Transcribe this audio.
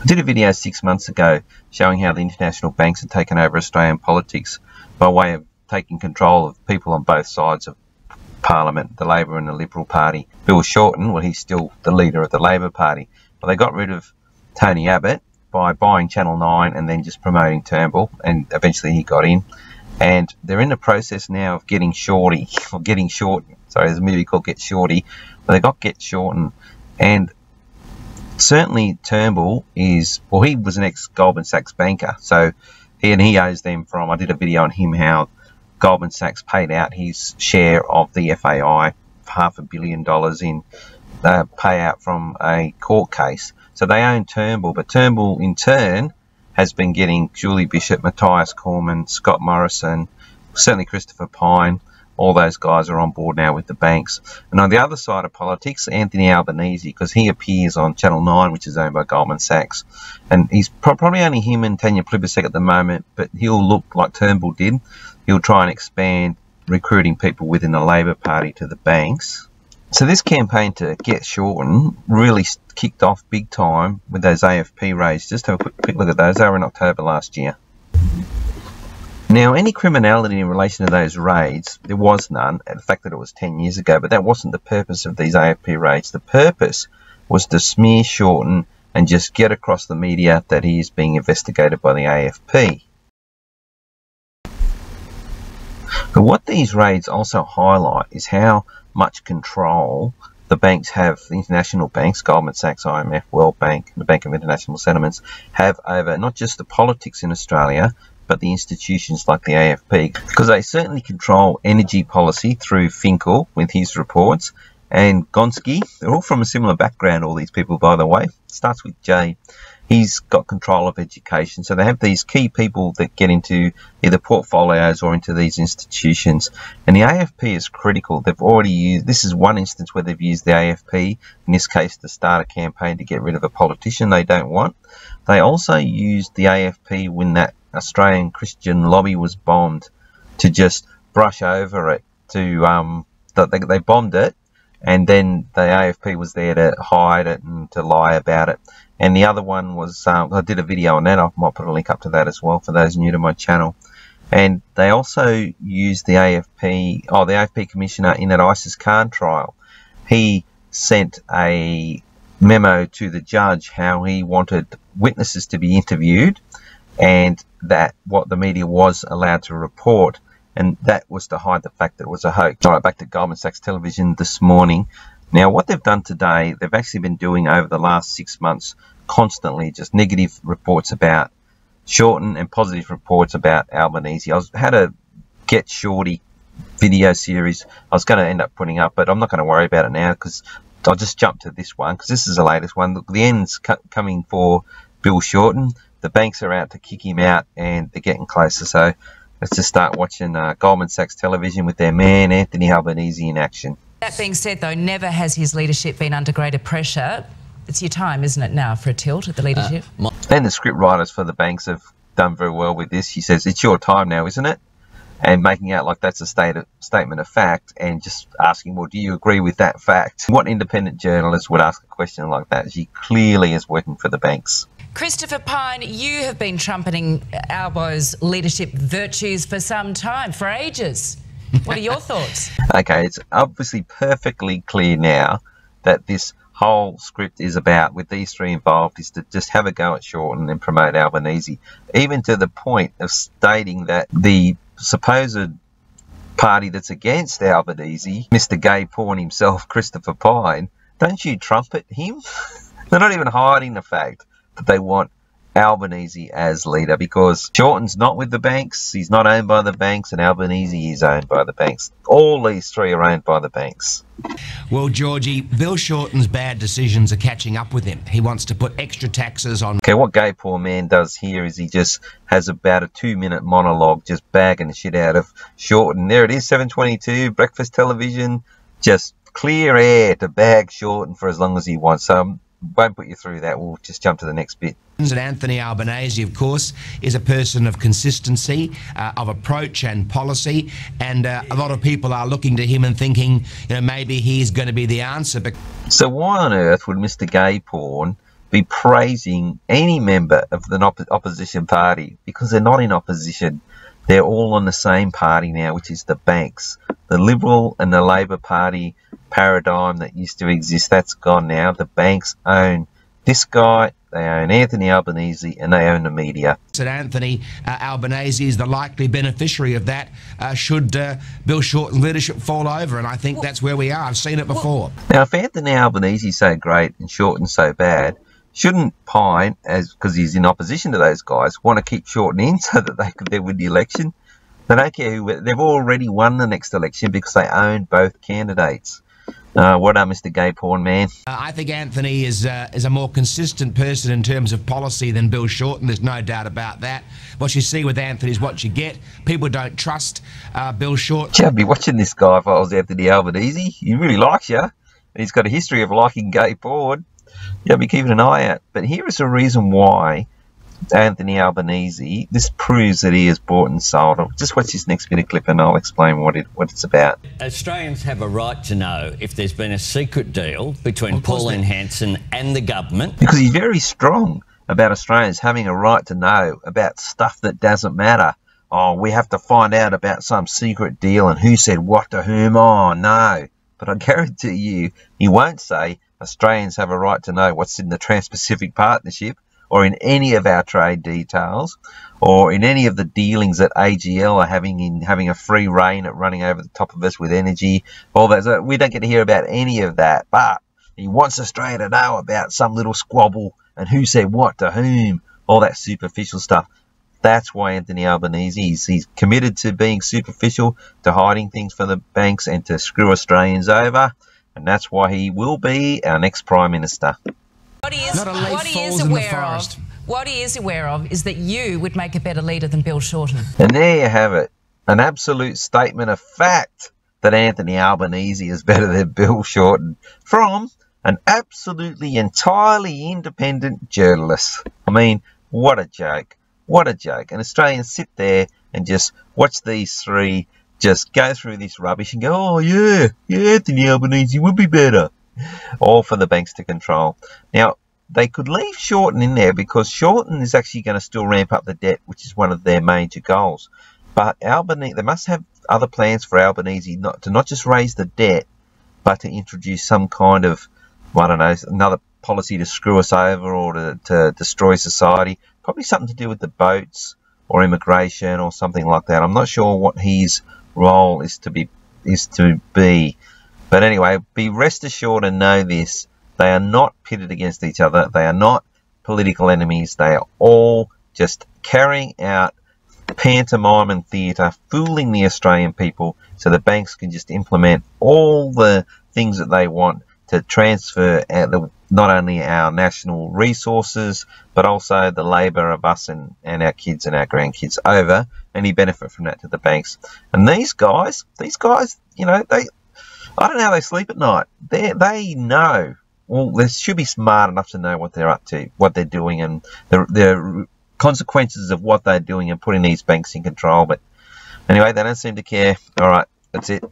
I did a video 6 months ago showing how the international banks had taken over Australian politics by way of taking control of people on both sides of Parliament, the Labor and the Liberal Party. Bill Shorten, well, he's still the leader of the Labor Party, but they got rid of Tony Abbott by buying Channel 9 and then just promoting Turnbull, and eventually he got in. And they're in the process now of getting Shorty, or getting Shorten. Sorry, there's a movie called Get Shorty, but they got Get Shorten. And certainly Turnbull is, well, he was an ex-Goldman Sachs banker, so he owes them from, I did a video on him how Goldman Sachs paid out his share of the FAI, $500 million in payout from a court case. So they own Turnbull, but Turnbull in turn has been getting Julie Bishop, Matthias Cormann, Scott Morrison, certainly Christopher Pyne. All those guys are on board now with the banks. And on the other side of politics, Anthony Albanese, because he appears on Channel 9, which is owned by Goldman Sachs. And he's probably only him and Tanya Plibersek at the moment, but he'll look like Turnbull did. He'll try and expand recruiting people within the Labor Party to the banks. So this campaign to get Shorten really kicked off big time with those AFP raids. Just have a quick look at those. They were in October last year. Now, any criminality in relation to those raids, there was none, and the fact that it was 10 years ago, but that wasn't the purpose of these AFP raids. The purpose was to smear Shorten and just get across the media that he is being investigated by the AFP. But what these raids also highlight is how much control the banks have, the international banks, Goldman Sachs, IMF, World Bank, the Bank of International Settlements, have over not just the politics in Australia, but the institutions like the AFP, because they certainly control energy policy through Finkel with his reports, and Gonski. They're all from a similar background, all these people, by the way. It starts with J. He's got control of education, so they have these key people that get into either portfolios or into these institutions. And the AFP is critical. They've already used, this is one instance where they've used the AFP, in this case to start a campaign to get rid of a politician they don't want. They also used the AFP when that Australian Christian lobby was bombed to just brush over it. They bombed it, and then the AFP was there to hide it and to lie about it. And the other one was, I did a video on that. I might put a link up to that as well for those new to my channel. And they also used the AFP, the AFP commissioner in that ISIS Khan trial. He sent a memo to the judge how he wanted witnesses to be interviewed, and that what the media was allowed to report, and that was to hide the fact that it was a hoax. All right, back to Goldman Sachs Television this morning. Now, what they've done today, they've actually been doing over the last 6 months constantly just negative reports about Shorten and positive reports about Albanese. I had a Get Shorty video series I was going to end up putting up, but I'm not going to worry about it now because I'll just jump to this one because this is the latest one. Look, the end's coming for Bill Shorten. The banks are out to kick him out and they're getting closer. So let's just start watching Goldman Sachs Television with their man Anthony Albanese in action. That being said, though, never has his leadership been under greater pressure. It's your time, isn't it, now for a tilt at the leadership? And the script writers for the banks have done very well with this. She says, it's your time now, isn't it? And making out like that's a statement of fact and just asking, well, do you agree with that fact? What independent journalist would ask a question like that? She clearly is working for the banks. Christopher Pyne, you have been trumpeting Albo's leadership virtues for some time, for ages. What are your thoughts? Okay, it's obviously perfectly clear now that this whole script is about, with these three involved, is to just have a go at Shorten and promote Albanese, even to the point of stating that the supposed party that's against Albanese, Mr. Gay Porn himself, Christopher Pyne, don't you trumpet him? They're not even hiding the fact that they want Albanese as leader, because Shorten's not with the banks, he's not owned by the banks, and Albanese is owned by the banks. All these three are owned by the banks. Well, Georgie, Bill Shorten's bad decisions are catching up with him. He wants to put extra taxes on... Okay, what Gay Poor Man does here is he just has about a 2-minute monologue just bagging the shit out of Shorten. There it is, 7:22, breakfast television, just clear air to bag Shorten for as long as he wants. So won't put you through that. We'll just jump to the next bit. And Anthony Albanese, of course, is a person of consistency, of approach and policy, and a lot of people are looking to him and thinking, you know, maybe he's going to be the answer. But so why on earth would Mr. Gay Porn be praising any member of the opposition party, because they're not in opposition. They're all on the same party now, which is the banks. The Liberal and the Labor Party paradigm that used to exist, that's gone now. The banks own this guy, they own Anthony Albanese, and they own the media. That Anthony Albanese is the likely beneficiary of that should Bill Shorten's leadership fall over, and I think that's where we are. I've seen it before. Now, if Anthony Albanese is so great and Shorten so bad, shouldn't Pyne, because he's in opposition to those guys, want to keep Shorten in so that they win the election? They don't care who. They've already won the next election because they own both candidates. What up, Mr. Gay Porn Man? I think Anthony is a more consistent person in terms of policy than Bill Shorten. There's no doubt about that. What you see with Anthony is what you get. People don't trust Bill Shorten. Gee, I'd be watching this guy if I was Anthony Albanese. He really likes you, and he's got a history of liking gay porn. Yeah, I'd be keeping an eye out. But here is a reason why Anthony Albanese, this proves that he is bought and sold. Just watch this next bit of clip and I'll explain what it's about. Australians have a right to know if there's been a secret deal between Pauline Hanson and the government. Because he's very strong about Australians having a right to know about stuff that doesn't matter. Oh, we have to find out about some secret deal and who said what to whom. Oh, no. But I guarantee you, he won't say Australians have a right to know what's in the Trans-Pacific Partnership, or in any of our trade details, or in any of the dealings that AGL are having a free reign at running over the top of us with energy, all that. So we don't get to hear about any of that, but he wants Australia to know about some little squabble and who said what to whom, all that superficial stuff. That's why Anthony Albanese, he's committed to being superficial, to hiding things for the banks and to screw Australians over, and that's why he will be our next Prime Minister. What he is aware of is that you would make a better leader than Bill Shorten. And there you have it. An absolute statement of fact that Anthony Albanese is better than Bill Shorten from an absolutely entirely independent journalist. I mean, what a joke. What a joke. And Australians sit there and just watch these three just go through this rubbish and go, oh, yeah, Anthony Albanese would be better. All for the banks to control. Now, they could leave Shorten in there because Shorten is actually going to still ramp up the debt, which is one of their major goals. But Albanese, they must have other plans for Albanese to not just raise the debt, but to introduce some kind of, I don't know, another policy to screw us over or to destroy society. Probably something to do with the boats or immigration or something like that. I'm not sure what his role is to be. But anyway, be rest assured and know this. They are not pitted against each other. They are not political enemies. They are all just carrying out pantomime and theatre, fooling the Australian people so the banks can just implement all the things that they want to transfer not only our national resources, but also the labour of us and our kids and our grandkids over any benefit from that to the banks. And these guys, you know, I don't know how they sleep at night. They know. Well, they should be smart enough to know what they're up to, what they're doing, and the consequences of what they're doing and putting these banks in control. But anyway, they don't seem to care. All right, that's it.